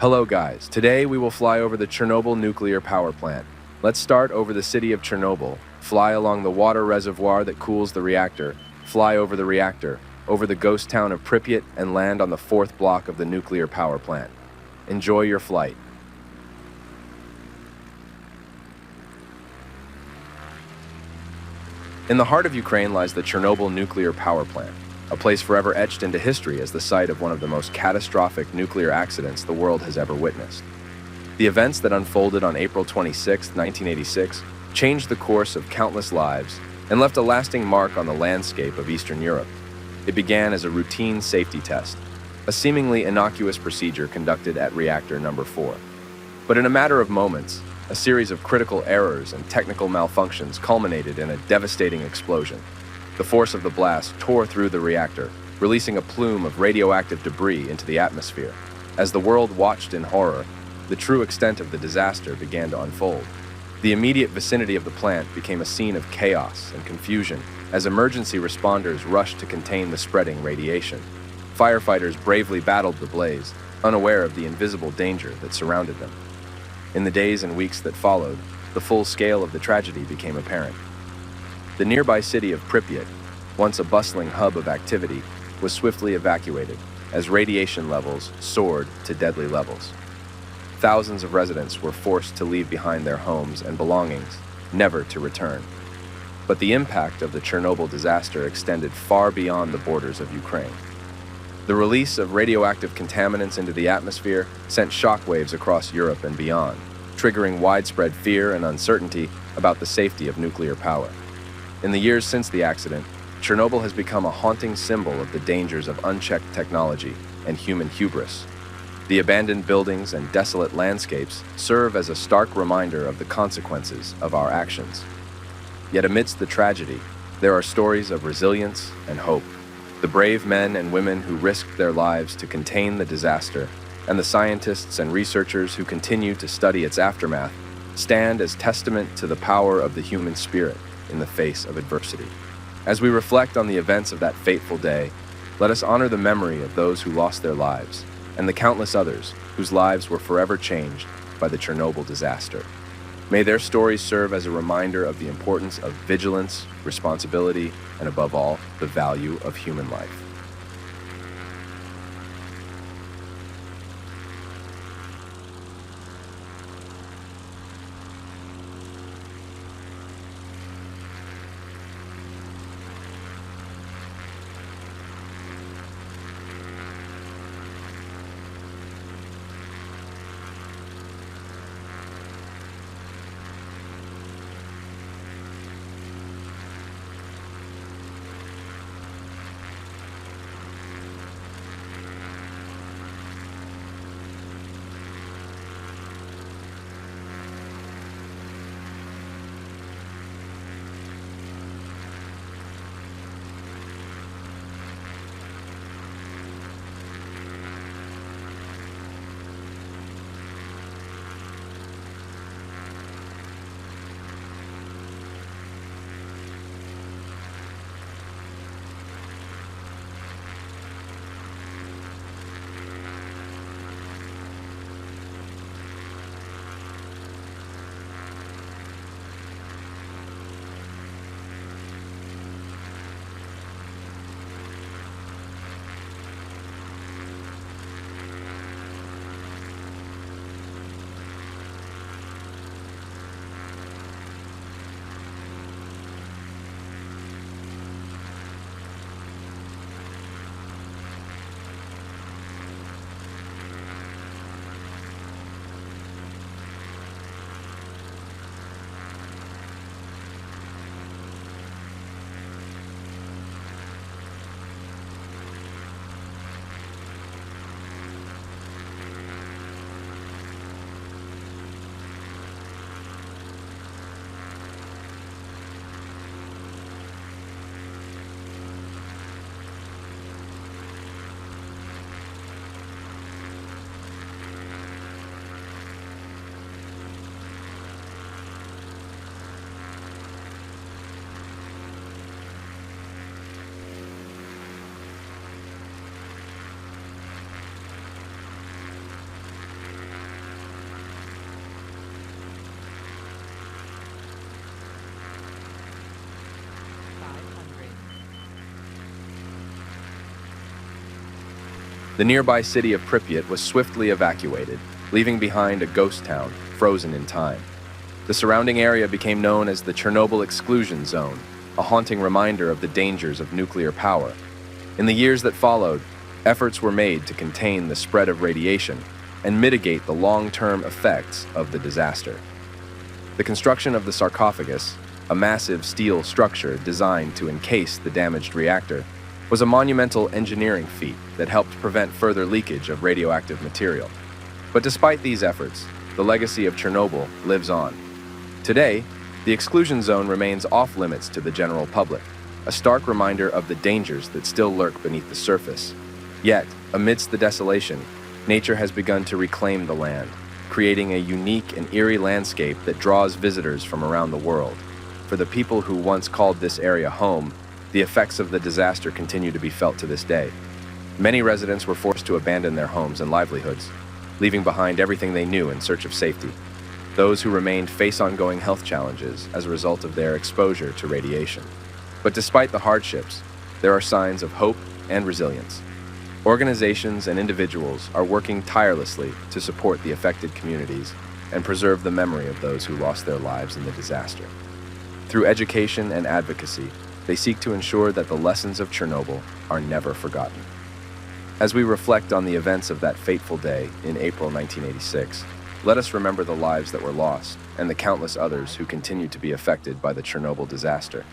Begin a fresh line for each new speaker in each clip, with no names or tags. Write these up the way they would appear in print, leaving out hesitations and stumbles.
Hello guys, today we will fly over the Chernobyl Nuclear Power Plant. Let's start over the city of Chernobyl, fly along the water reservoir that cools the reactor, fly over the reactor, over the ghost town of Pripyat, and land on the fourth block of the nuclear power plant. Enjoy your flight. In the heart of Ukraine lies the Chernobyl Nuclear Power Plant, a place forever etched into history as the site of one of the most catastrophic nuclear accidents the world has ever witnessed. The events that unfolded on April 26, 1986, changed the course of countless lives and left a lasting mark on the landscape of Eastern Europe. It began as a routine safety test, a seemingly innocuous procedure conducted at reactor number 4. But in a matter of moments, a series of critical errors and technical malfunctions culminated in a devastating explosion. The force of the blast tore through the reactor, releasing a plume of radioactive debris into the atmosphere. As the world watched in horror, the true extent of the disaster began to unfold. The immediate vicinity of the plant became a scene of chaos and confusion as emergency responders rushed to contain the spreading radiation. Firefighters bravely battled the blaze, unaware of the invisible danger that surrounded them. In the days and weeks that followed, the full scale of the tragedy became apparent. The nearby city of Pripyat, once a bustling hub of activity, was swiftly evacuated as radiation levels soared to deadly levels. Thousands of residents were forced to leave behind their homes and belongings, never to return. But the impact of the Chernobyl disaster extended far beyond the borders of Ukraine. The release of radioactive contaminants into the atmosphere sent shockwaves across Europe and beyond, triggering widespread fear and uncertainty about the safety of nuclear power. In the years since the accident, Chernobyl has become a haunting symbol of the dangers of unchecked technology and human hubris. The abandoned buildings and desolate landscapes serve as a stark reminder of the consequences of our actions. Yet amidst the tragedy, there are stories of resilience and hope. The brave men and women who risked their lives to contain the disaster, and the scientists and researchers who continue to study its aftermath, stand as testament to the power of the human spirit in the face of adversity. As we reflect on the events of that fateful day, let us honor the memory of those who lost their lives and the countless others whose lives were forever changed by the Chernobyl disaster. May their stories serve as a reminder of the importance of vigilance, responsibility, and above all, the value of human life. The nearby city of Pripyat was swiftly evacuated, leaving behind a ghost town, frozen in time. The surrounding area became known as the Chernobyl Exclusion Zone, a haunting reminder of the dangers of nuclear power. In the years that followed, efforts were made to contain the spread of radiation and mitigate the long-term effects of the disaster. The construction of the sarcophagus, a massive steel structure designed to encase the damaged reactor, was a monumental engineering feat that helped prevent further leakage of radioactive material. But despite these efforts, the legacy of Chernobyl lives on. Today, the exclusion zone remains off-limits to the general public, a stark reminder of the dangers that still lurk beneath the surface. Yet, amidst the desolation, nature has begun to reclaim the land, creating a unique and eerie landscape that draws visitors from around the world. For the people who once called this area home, the effects of the disaster continue to be felt to this day. Many residents were forced to abandon their homes and livelihoods, leaving behind everything they knew in search of safety. Those who remained face ongoing health challenges as a result of their exposure to radiation. But despite the hardships, there are signs of hope and resilience. Organizations and individuals are working tirelessly to support the affected communities and preserve the memory of those who lost their lives in the disaster. Through education and advocacy, they seek to ensure that the lessons of Chernobyl are never forgotten. As we reflect on the events of that fateful day in April 1986, let us remember the lives that were lost and the countless others who continue to be affected by the Chernobyl disaster.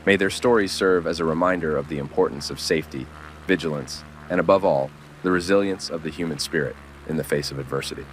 May their stories serve as a reminder of the importance of safety, vigilance, and above all, the resilience of the human spirit in the face of adversity.